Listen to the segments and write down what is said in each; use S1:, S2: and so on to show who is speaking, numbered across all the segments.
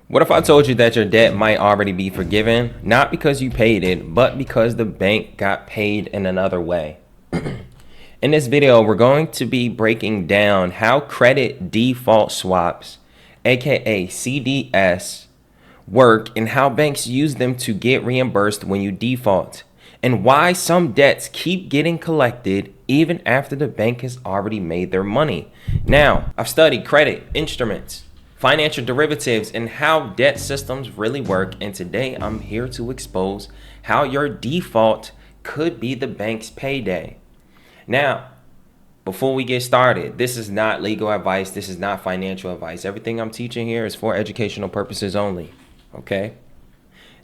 S1: What if I told you that your debt might already be forgiven, not because you paid it, but because the bank got paid in another way? In this video, we're going to be breaking down how credit default swaps, aka CDS, work and how banks use them to get reimbursed when you default, and why some debts keep getting collected even after the bank has already made their money. Now, I've studied credit, instruments, financial derivatives, and how debt systems really work, and today I'm here to expose how your default could be the bank's payday. Now, before we get started, this is not legal advice. This is not financial advice. Everything I'm teaching here is for educational purposes only. Okay?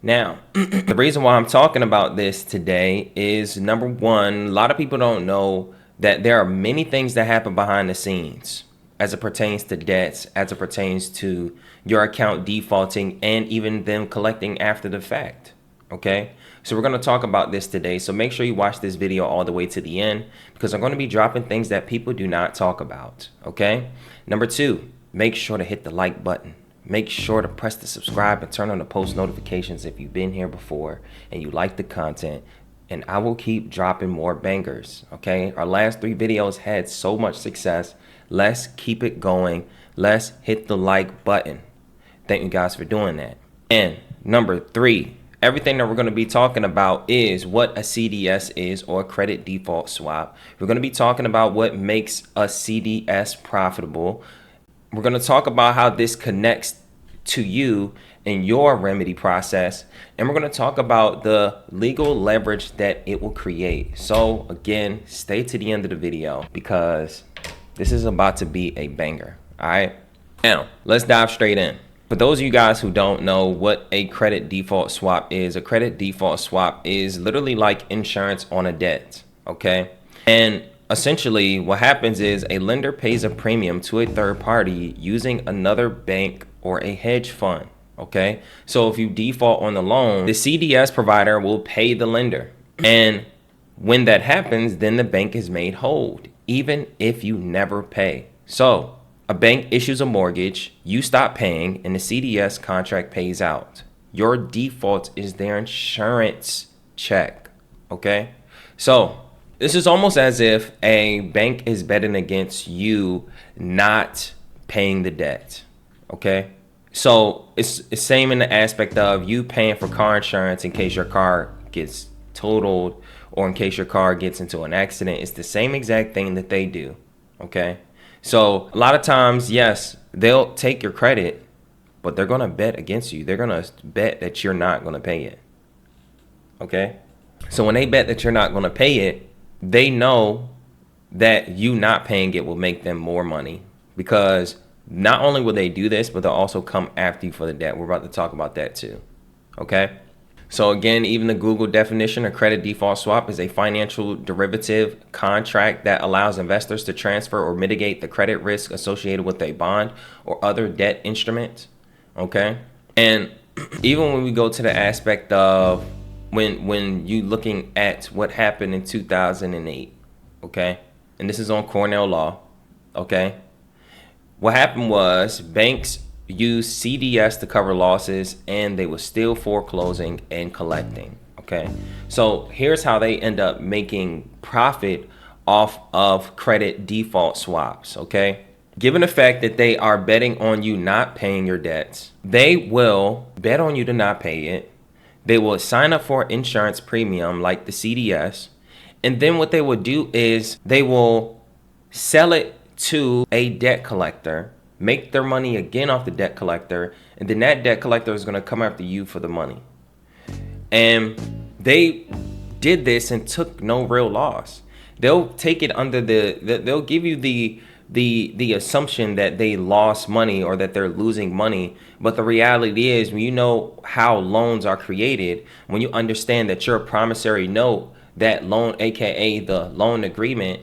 S1: Now, the reason why I'm talking about this today is, number one, a lot of people don't know that there are many things that happen behind the scenes as it pertains to debts, as it pertains to your account defaulting, and even them collecting after the fact. Okay, so we're going to talk about this today. So make sure you watch this video all the way to the end, because I'm going to be dropping things that people do not talk about. Okay, number two, make sure to hit the like button. Make sure to press the subscribe and turn on the post notifications if you've been here before and you like the content, and I will keep dropping more bangers. Okay, our last 3 videos had so much success. Let's keep it going. Let's hit the like button. Thank you guys for doing that. And number 3, everything that we're going to be talking about is what a CDS is, or credit default swap. We're going to be talking about what makes a CDS profitable. We're going to talk about how this connects to you in your remedy process. And we're going to talk about the legal leverage that it will create. So again, stay to the end of the video because this is about to be a banger. All right. Now, let's dive straight in. For those of you guys who don't know what a credit default swap is, a credit default swap is literally like insurance on a debt. Okay. And essentially what happens is a lender pays a premium to a third party using another bank or a hedge fund. Okay. So if you default on the loan, the CDS provider will pay the lender. And when that happens, then the bank is made whole, even if you never pay. So a bank issues a mortgage, you stop paying, and the CDS contract pays out. Your default is their insurance check. Okay. So this is almost as if a bank is betting against you not paying the debt. Okay. So it's the same in the aspect of you paying for car insurance in case your car gets totaled or in case your car gets into an accident. It's the same exact thing that they do. Okay. So a lot of times, yes, they'll take your credit, but they're going to bet against you. They're going to bet that you're not going to pay it. Okay. So when they bet that you're not going to pay it, they know that you not paying it will make them more money, because not only will they do this, but they'll also come after you for the debt. We're about to talk about that too. Okay. So again, even the Google definition of credit default swap is a financial derivative contract that allows investors to transfer or mitigate the credit risk associated with a bond or other debt instrument. Okay. And even when we go to the aspect of when you looking at what happened in 2008, okay, and this is on Cornell Law, okay, what happened was banks used CDS to cover losses, and they were still foreclosing and collecting. Okay, so here's how they end up making profit off of credit default swaps. Okay, given the fact that they are betting on you not paying your debts, they will bet on you to not pay it. They will sign up for insurance premium like the CDS, and then what they will do is they will sell it to a debt collector, make their money again off the debt collector, and then that debt collector is going to come after you for the money. And they did this and took no real loss. They'll take it under they'll give you the assumption that they lost money or that they're losing money. But the reality is, when you know how loans are created, when you understand that your promissory note, that loan, aka the loan agreement,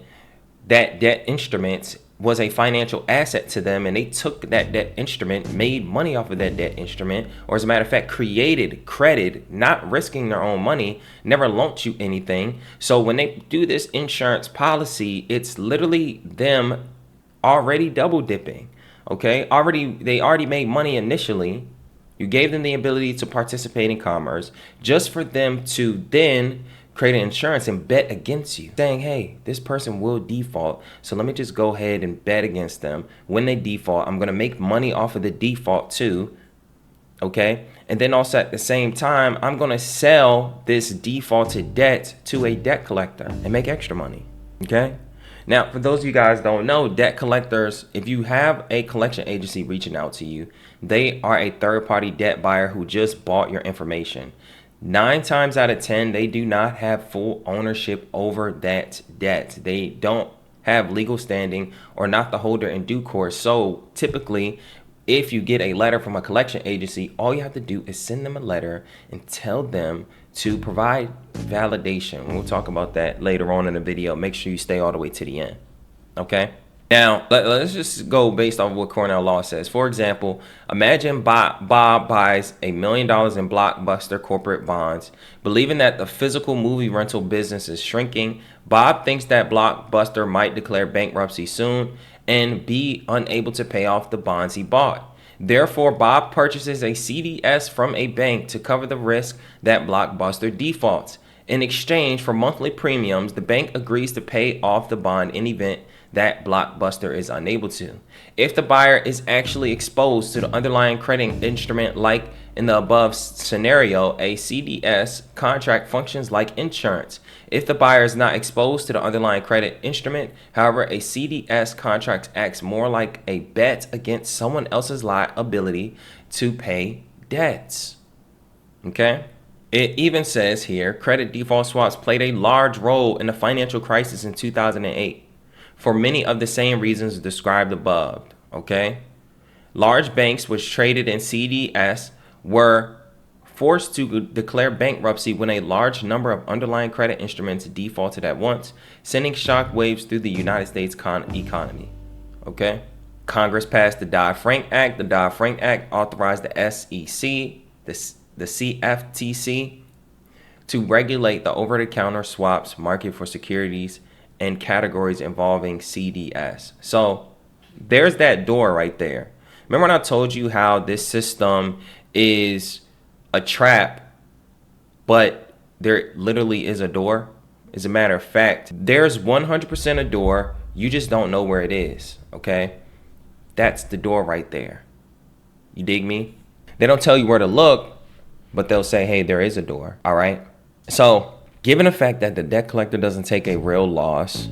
S1: that debt instrument was a financial asset to them, and they took that debt instrument, made money off of that debt instrument, or as a matter of fact, created credit, not risking their own money, never loaned you anything. So when they do this insurance policy, it's literally them already double dipping. Okay, they already made money initially, You gave them the ability to participate in commerce just for them to then create an insurance and bet against you, saying, hey, this person will default, so let me just go ahead and bet against them. When they default, I'm going to make money off of the default too. Okay. And then also at the same time, I'm going to sell this defaulted debt to a debt collector and make extra money. Okay. Now, for those of you guys don't know, debt collectors, if you have a collection agency reaching out to you, they are a third-party debt buyer who just bought your information. 9 times out of 10, they do not have full ownership over that debt. They don't have legal standing or not the holder in due course. So typically, if you get a letter from a collection agency, all you have to do is send them a letter and tell them to provide validation. We'll talk about that later on in the video. Make sure you stay all the way to the end. Okay. Now, let's just go based on what Cornell law says. For example, imagine Bob buys $1 million in Blockbuster corporate bonds. Believing that the physical movie rental business is shrinking, Bob thinks that Blockbuster might declare bankruptcy soon and be unable to pay off the bonds he bought. Therefore, Bob purchases a CDS from a bank to cover the risk that Blockbuster defaults. In exchange for monthly premiums, the bank agrees to pay off the bond in event that Blockbuster is unable to. If the buyer is actually exposed to the underlying credit instrument, like in the above scenario, a CDS contract functions like insurance. If the buyer is not exposed to the underlying credit instrument, however, a CDS contract acts more like a bet against someone else's liability to pay debts. Okay? It even says here, credit default swaps played a large role in the financial crisis in 2008 for many of the same reasons described above. Okay? Large banks which traded in CDS were forced to declare bankruptcy when a large number of underlying credit instruments defaulted at once, sending shock waves through the United States economy. Okay? Congress passed the Dodd-Frank Act. The Dodd-Frank Act authorized the SEC, the CFTC, to regulate the over-the-counter swaps market for securities and categories involving CDS. So there's that door right there. Remember when I told you how this system is a trap, but there literally is a door? As a matter of fact, there's 100% a door. You just don't know where it is, okay? That's the door right there. You dig me? They don't tell you where to look, but they'll say, hey, there is a door, all right? So given the fact that the debt collector doesn't take a real loss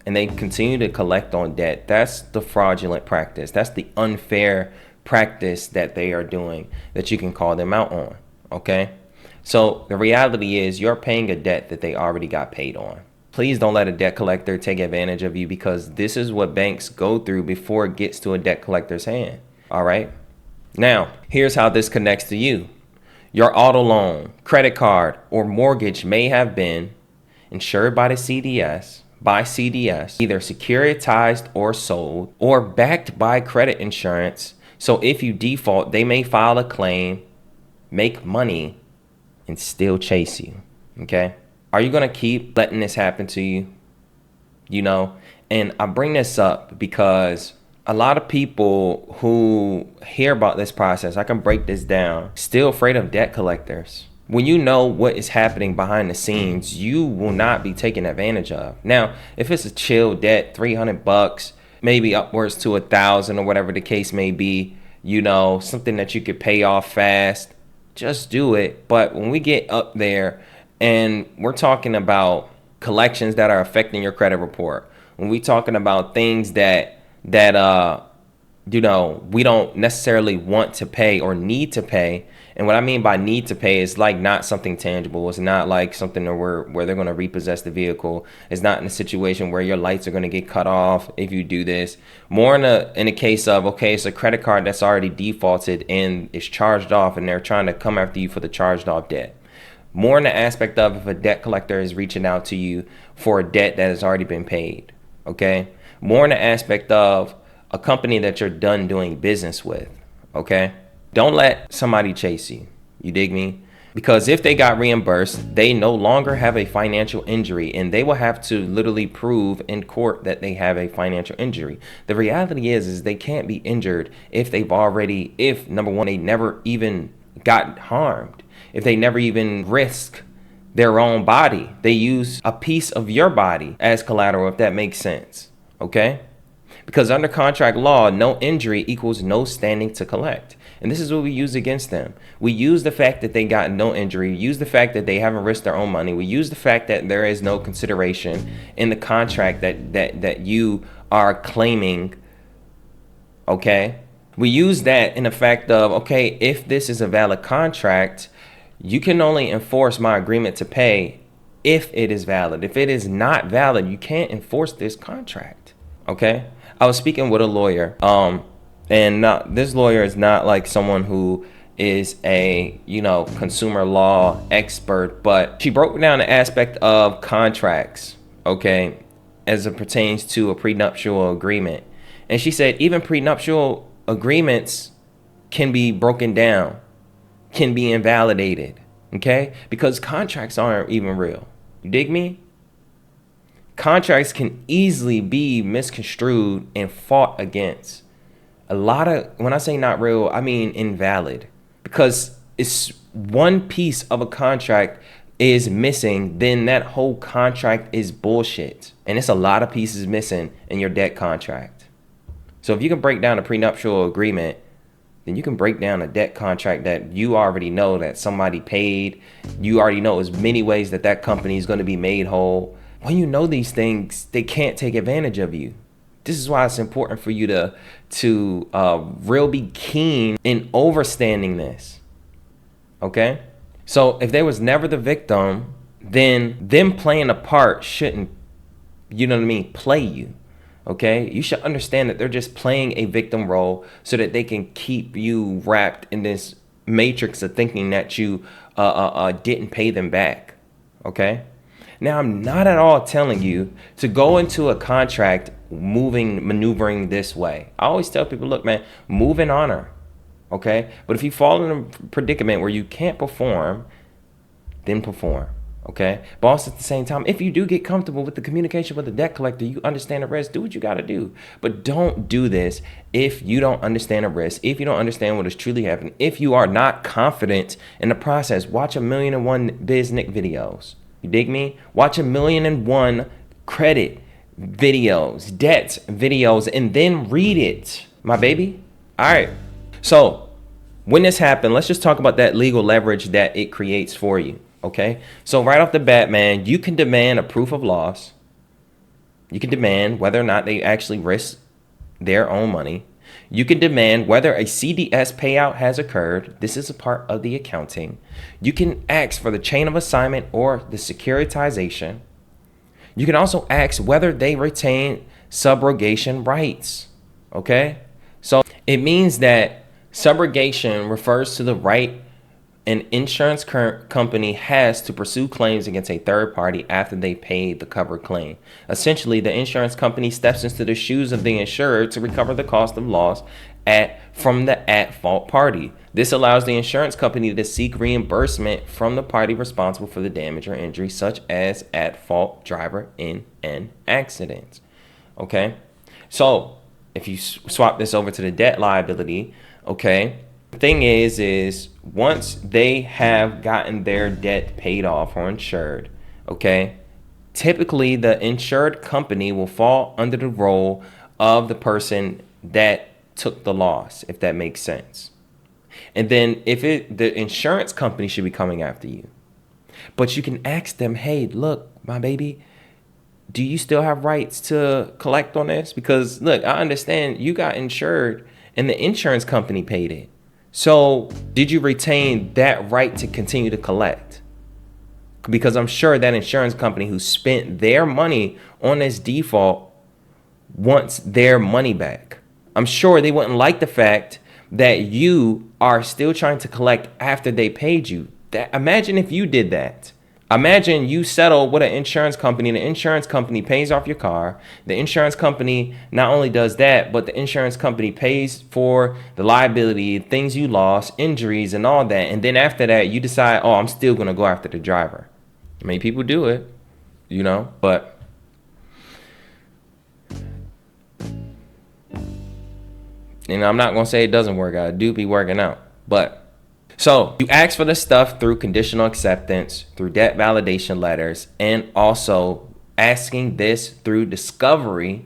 S1: and they continue to collect on debt, that's the fraudulent practice. That's the unfair practice that they are doing that you can call them out on, okay? So the reality is you're paying a debt that they already got paid on. Please don't let a debt collector take advantage of you, because this is what banks go through before it gets to a debt collector's hand, all right? Now, here's how this connects to you. Your auto loan, credit card, or mortgage may have been insured by the CDS, either securitized or sold, or backed by credit insurance. So if you default, they may file a claim, make money, and still chase you, okay? Are you going to keep letting this happen to you? You know, and I bring this up because a lot of people who hear about this process, I can break this down, still afraid of debt collectors. When you know what is happening behind the scenes, you will not be taken advantage of. Now, if it's a chill debt, $300, maybe upwards to $1,000 or whatever the case may be, you know, something that you could pay off fast, just do it. But when we get up there and we're talking about collections that are affecting your credit report, when we're talking about things that you know, we don't necessarily want to pay or need to pay. And what I mean by need to pay is like not something tangible. It's not like something where they're going to repossess the vehicle. It's not in a situation where your lights are going to get cut off if you do this. More in a case of, okay, it's a credit card that's already defaulted and it's charged off and they're trying to come after you for the charged off debt. More in the aspect of if a debt collector is reaching out to you for a debt that has already been paid. Okay. More in the aspect of a company that you're done doing business with, okay? Don't let somebody chase you. You dig me? Because if they got reimbursed, they no longer have a financial injury, and they will have to literally prove in court that they have a financial injury. The reality is they can't be injured if number one, they never even got harmed, if they never even risk their own body. They use a piece of your body as collateral, if that makes sense. Okay? Because under contract law, no injury equals no standing to collect. And this is what we use against them. We use the fact that they got no injury, use the fact that they haven't risked their own money. We use the fact that there is no consideration in the contract that you are claiming. Okay? We use that in the fact of, okay, if this is a valid contract, you can only enforce my agreement to pay if it is valid. If it is not valid, you can't enforce this contract. Okay? I was speaking with a lawyer, and this lawyer is not like someone who is a, consumer law expert, but she broke down the aspect of contracts, okay, as it pertains to a prenuptial agreement. And she said even prenuptial agreements can be broken down, can be invalidated, okay, because contracts aren't even real. You dig me? Contracts can easily be misconstrued and fought against. When I say not real, I mean invalid, because it's one piece of a contract is missing, then that whole contract is bullshit. And it's a lot of pieces missing in your debt contract. So if you can break down a prenuptial agreement, then you can break down a debt contract that you already know that somebody paid. You already know as many ways that company is going to be made whole. When you know these things, they can't take advantage of you. This is why it's important for you to real be keen in overstanding this. Okay? So if they was never the victim, then them playing a part shouldn't, play you. Okay? You should understand that they're just playing a victim role so that they can keep you wrapped in this matrix of thinking that you didn't pay them back. Okay? Now, I'm not at all telling you to go into a contract maneuvering this way. I always tell people, look, man, move in honor, okay? But if you fall in a predicament where you can't perform, then perform, okay? But also at the same time, if you do get comfortable with the communication with the debt collector, you understand the risk, do what you got to do. But don't do this if you don't understand the risk, if you don't understand what is truly happening, if you are not confident in the process. Watch 1,000,001 BizNick videos. You dig me? Watch 1,000,001 credit videos, debts videos, and then read it, my baby. All right. So when this happened, let's just talk about that legal leverage that it creates for you. Okay. So right off the bat, man, you can demand a proof of loss. You can demand whether or not they actually risk their own money. You can demand whether a CDS payout has occurred. This is a part of the accounting. You can ask for the chain of assignment or the securitization. You can also ask whether they retain subrogation rights. Okay? So it means that subrogation refers to the right an insurance company has to pursue claims against a third party after they paid the covered claim. Essentially, the insurance company steps into the shoes of the insured to recover the cost of loss from the at-fault party. This allows the insurance company to seek reimbursement from the party responsible for the damage or injury, such as at-fault driver in an accident. Okay? So, if you swap this over to the debt liability, okay, the thing is once they have gotten their debt paid off or insured, okay, typically the insured company will fall under the role of the person that took the loss, if that makes sense. And then the insurance company should be coming after you. But you can ask them, hey, look, my baby, do you still have rights to collect on this? Because look, I understand you got insured and the insurance company paid it. So did you retain that right to continue to collect? Because I'm sure that insurance company who spent their money on this default wants their money back. I'm sure they wouldn't like the fact that you are still trying to collect after they paid you. Imagine if you did that. Imagine you settle with an insurance company, the insurance company pays off your car. The insurance company not only does that, but the insurance company pays for the liability, things you lost, injuries, and all that. And then after that, you decide, oh, I'm still going to go after the driver. I mean, people do it, you know, but I'm not going to say it doesn't work out. It do be working out, but so you ask for the stuff through conditional acceptance, through debt validation letters, and also asking this through discovery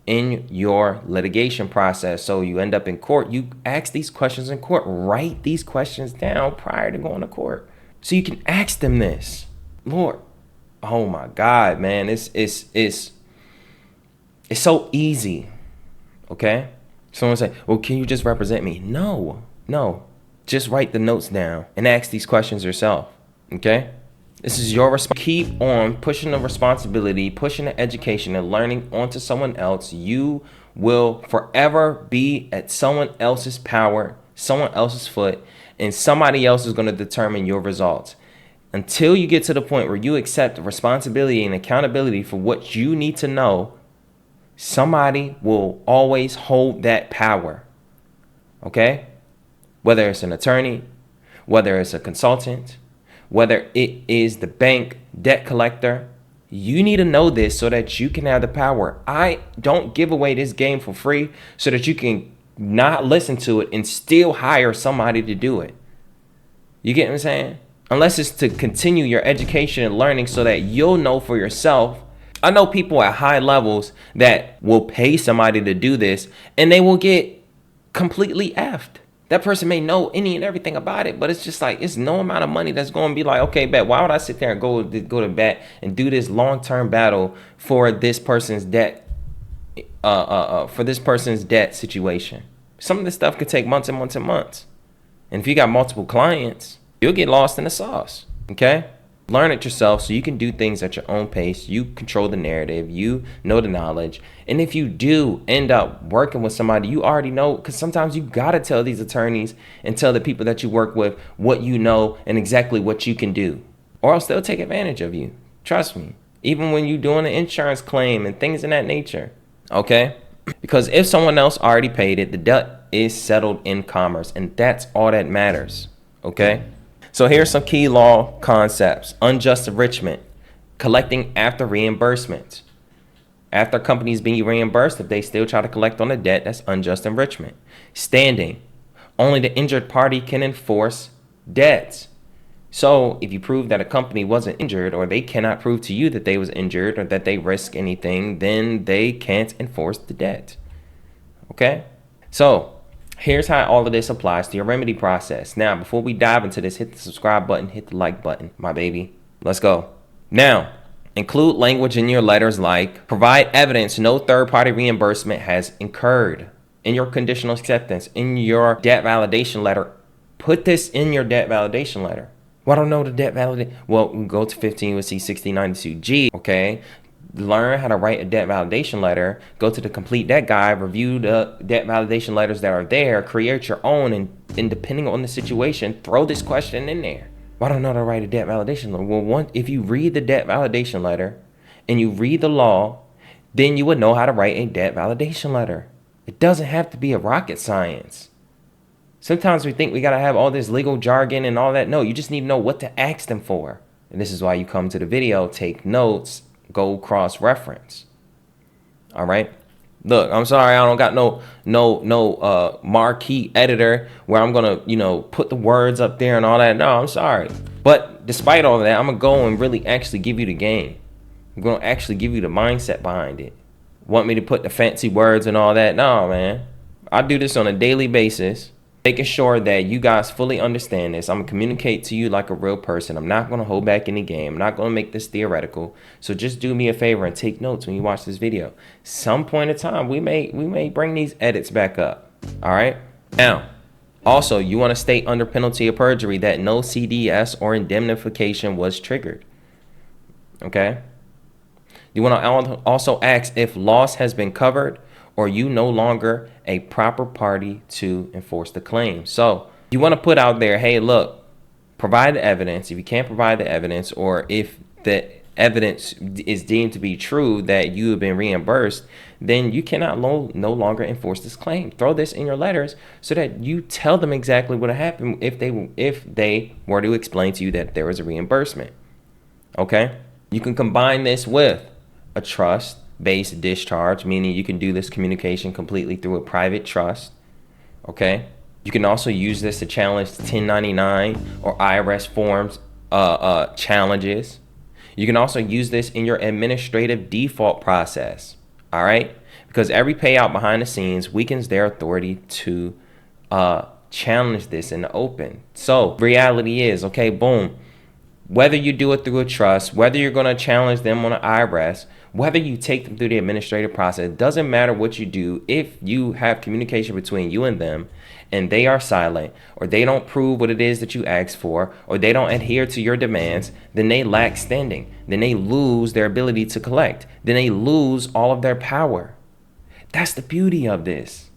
S1: in your litigation process. So you end up in court, you ask these questions in court, write these questions down prior to going to court. So you can ask them this. Lord, oh my God, man, it's so easy. Okay? Someone say, well, can you just represent me? No. Just write the notes down and ask these questions yourself, okay? This is your responsibility. Keep on pushing the responsibility, pushing the education and learning onto someone else. You will forever be at someone else's power, someone else's foot, and somebody else is going to determine your results. Until you get to the point where you accept responsibility and accountability for what you need to know, somebody will always hold that power, okay? Whether it's an attorney, whether it's a consultant, whether it is the bank debt collector, you need to know this so that you can have the power. I don't give away this game for free so that you can not listen to it and still hire somebody to do it. You get what I'm saying? Unless it's to continue your education and learning so that you'll know for yourself. I know people at high levels that will pay somebody to do this and they will get completely effed. That person may know any and everything about it, but it's just like, it's no amount of money that's going to be like, okay, bet, why would I sit there and go to bat and do this long-term battle for this person's debt, situation? Some of this stuff could take months and months and months. And if you got multiple clients, you'll get lost in the sauce, okay? Learn it yourself so you can do things at your own pace. You control the narrative. You know the knowledge. And if you do end up working with somebody, you already know, because sometimes you got to tell these attorneys and tell the people that you work with what you know and exactly what you can do, or else they'll take advantage of you. Trust me. Even when you're doing an insurance claim and things in that nature, okay? Because if someone else already paid it, the debt is settled in commerce, and that's all that matters, okay? So here's some key law concepts. Unjust enrichment, collecting after reimbursement. After companies being reimbursed, if they still try to collect on the debt, that's unjust enrichment. Standing, only the injured party can enforce debts. So if you prove that a company wasn't injured, or they cannot prove to you that they was injured or that they risk anything, then they can't enforce the debt. Okay? So here's how all of this applies to your remedy process. Now, before we dive into this, hit the subscribe button, hit the like button, my baby. Let's go. Now, include language in your letters like, provide evidence no third-party reimbursement has incurred. In your conditional acceptance, in your debt validation letter, put this in your debt validation letter. Well, I don't know the debt validation. Well, go to 15 USC 1692G, okay? Learn how to write a debt validation letter, go to the complete debt guide, review the debt validation letters that are there, create your own, and depending on the situation, throw this question in there. Well, I don't know how to write a debt validation letter. Well, if you read the debt validation letter and you read the law, then you would know how to write a debt validation letter. It doesn't have to be a rocket science. Sometimes we think we got to have all this legal jargon and all that. No, you just need to know what to ask them for. And this is why you come to the video, take notes, go cross-reference. All right. Look, I'm sorry, I don't got no marquee editor where I'm gonna, put the words up there and all that. No, I'm sorry. But despite all of that, I'm gonna go and really actually give you the game. I'm gonna actually give you the mindset behind it. Want me to put the fancy words and all that? No, man. I do this on a daily basis, making sure that you guys fully understand this. I'm going to communicate to you like a real person. I'm not going to hold back any game. I'm not going to make this theoretical. So just do me a favor and take notes when you watch this video. Some point in time, we may bring these edits back up. All right. Now, also, you want to state under penalty of perjury that no CDS or indemnification was triggered. Okay. You want to also ask if loss has been covered, or you no longer a proper party to enforce the claim. So you want to put out there, hey, look, Provide the evidence. If you can't provide the evidence, or if the evidence is deemed to be true that you have been reimbursed, then you cannot no longer enforce this claim. Throw this in your letters so that you tell them exactly what happened if they were to explain to you that there was a reimbursement. Okay? You can combine this with a trust-based discharge, meaning you can do this communication completely through a private trust. Okay? You can also use this to challenge 1099 or IRS forms challenges. You can also use this in your administrative default process. All right? Because every payout behind the scenes weakens their authority to challenge this in the open. So reality is, okay, boom. Whether you do it through a trust, whether you're going to challenge them on an IRS, whether you take them through the administrative process, it doesn't matter what you do. If you have communication between you and them and they are silent, or they don't prove what it is that you asked for, or they don't adhere to your demands, then they lack standing. Then they lose their ability to collect. Then they lose all of their power. That's the beauty of this.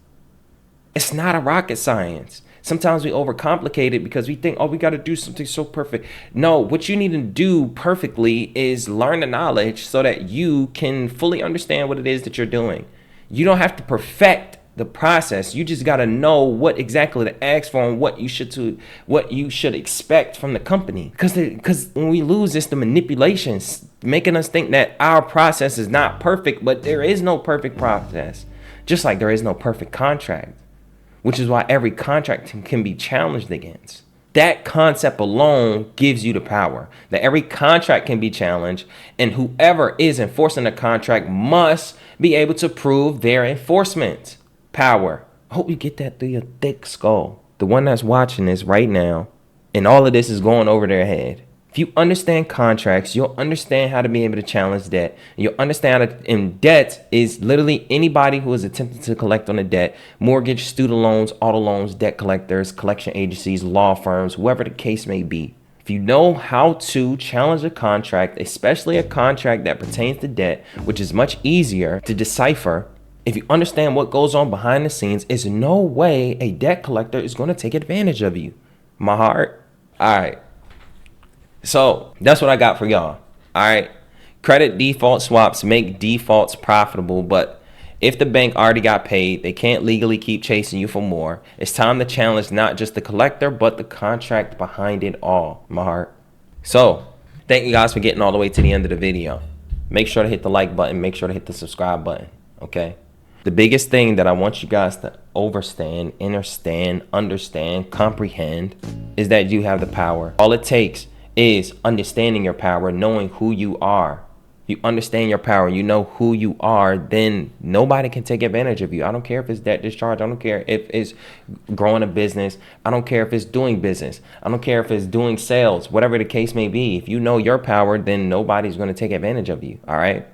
S1: It's not a rocket science. Sometimes we overcomplicate it because we think, oh, we got to do something so perfect. No, what you need to do perfectly is learn the knowledge so that you can fully understand what it is that you're doing. You don't have to perfect the process. You just got to know what exactly to ask for and what you should expect from the company. Because when we lose, it's the manipulations making us think that our process is not perfect, but there is no perfect process. Just like there is no perfect contract. Which is why every contract can be challenged against. That concept alone gives you the power that every contract can be challenged, and whoever is enforcing the contract must be able to prove their enforcement power. I hope you get that through your thick skull. The one that's watching this right now, and all of this is going over their head. If you understand contracts, you'll understand how to be able to challenge debt. You'll understand that in debt is literally anybody who is attempting to collect on a debt, mortgage, student loans, auto loans, debt collectors, collection agencies, law firms, whoever the case may be. If you know how to challenge a contract, especially a contract that pertains to debt, which is much easier to decipher, if you understand what goes on behind the scenes, there's no way a debt collector is going to take advantage of you. My heart. All right. So that's what I got for y'all. All right. Credit default swaps make defaults profitable, but if the bank already got paid, they can't legally keep chasing you for more. It's time to challenge not just the collector, but the contract behind it all. My heart. So thank you guys for getting all the way to the end of the video. Make sure to hit the like button. Make sure to hit the subscribe button. Okay. The biggest thing that I want you guys to understand, comprehend is that you have the power. All it takes is understanding your power, knowing who you are. You understand your power, you know who you are, then nobody can take advantage of you. I don't care if it's debt discharge. I don't care if it's growing a business. I don't care if it's doing business. I don't care if it's doing sales, whatever the case may be. If you know your power, then nobody's going to take advantage of you. All right.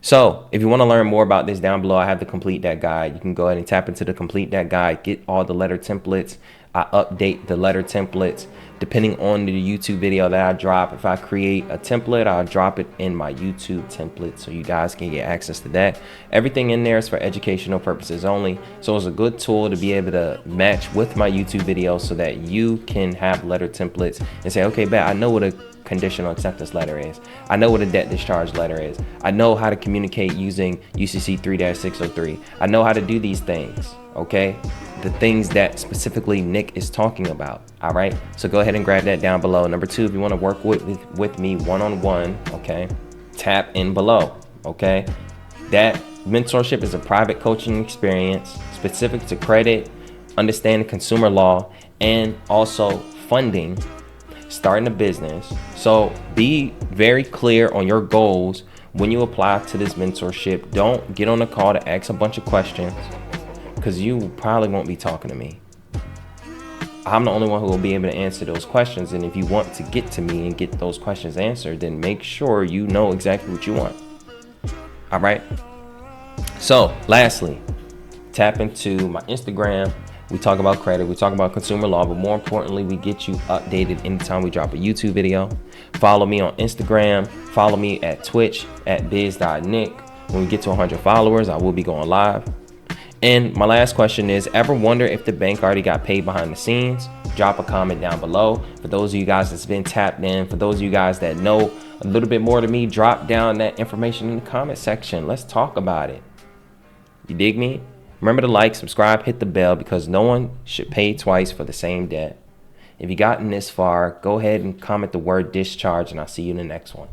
S1: So if you want to learn more about this, down below, I have the Complete That Guide. You can go ahead and tap into the Complete That Guide, get all the letter templates. I update the letter templates depending on the YouTube video that I drop. If I create a template, I'll drop it in my YouTube template so you guys can get access to that. Everything in there is for educational purposes only. So it's a good tool to be able to match with my YouTube videos so that you can have letter templates and say, okay, bet I know what a conditional acceptance letter is. I know what a debt discharge letter is. I know how to communicate using UCC 3-603. I know how to do these things, okay? The things that specifically Nick is talking about, all right? So go ahead and grab that down below. Number two, if you want to work with me one-on-one, okay, tap in below, okay? That mentorship is a private coaching experience specific to credit, understanding consumer law, and also funding, starting a business. So be very clear on your goals when you apply to this mentorship. Don't get on the call to ask a bunch of questions, because you probably won't be talking to me. I'm the only one who will be able to answer those questions. And if you want to get to me and get those questions answered, then make sure you know exactly what you want. All right. So lastly, tap into my Instagram. We talk about credit, we talk about consumer law, but more importantly, we get you updated anytime we drop a YouTube video. Follow me on Instagram. Follow me at Twitch at biz.nick. When we get to 100 followers, I will be going live. And my last question is, ever wonder if the bank already got paid behind the scenes? drop a comment down below. For those of you guys that's been tapped in, for those of you guys that know a little bit more than me, drop down that information in the comment section. Let's talk about it. You dig me? Remember to like, subscribe, hit the bell, because no one should pay twice for the same debt. If you gotten this far, go ahead and comment the word discharge, and I'll see you in the next one.